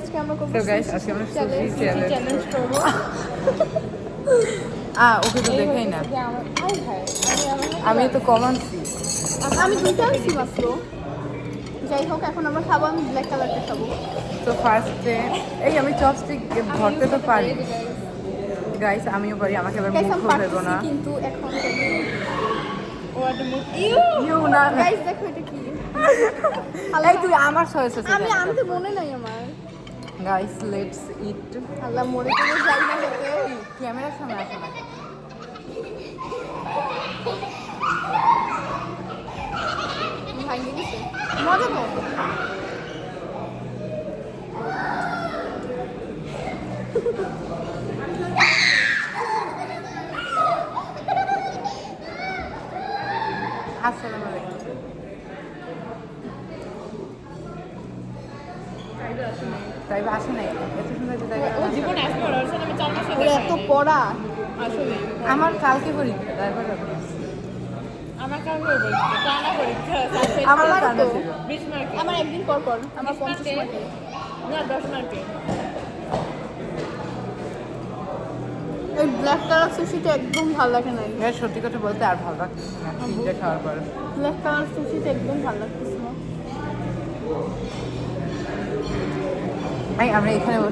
আজকে আমরা করব So guys, আজকে আমরা sushi challenge চ্যালেঞ্জ করব। ওকে তো দেখাই না আমি আমি তো কম আনছি আমি দুইটা আনছি মাত্র। যাই হোক এখন আমরা খাবো, আমি ব্ল্যাক কালারটা খাবো। তো ফার্স্টে এই আমি চপস্টিক ধরতে তো পারি গাইস, আমিও পারি, আমাকে এবার গাইস মুখ আমি ভেবো পারতেছি না কিন্তু এখন ইউ না গাইস দেখো এটা কি। এই তুই আমার সয়েস আছে আমি তো মনে নাই আমার। গাইস লেটস ইট আল্লাহ মরে করে যাই না খেতে। ক্যামেরার সামনে আসো না ভাঙিয়ে দিছে মজা তো। আসসালামু আলাইকুম তাই বা আসে নাই এত সুন্দর একটা জায়গা ও জীবনে আসবে ওর সাথে আমি 4 মাস ওর এত পড়া। আসলে আমার কালকে পরীক্ষা তারপর আমার কারণে বলছি টানা পরীক্ষা আমার আমার টানা তো। ছিল 20 মার্কে আমার একদিন পর পর আমার 50 মার্কে। না 10 মার্কে এই ব্ল্যাক কালার সুশিটা একদম ভালো লাগে না। এবার সত্যি কথা বলতে আর ভালো লাগছে না তিনটা খাওয়ার পর ব্ল্যাক কালার সুশিটা একদম ভালো লাগতেছে না। এই আমরা এখানে বসে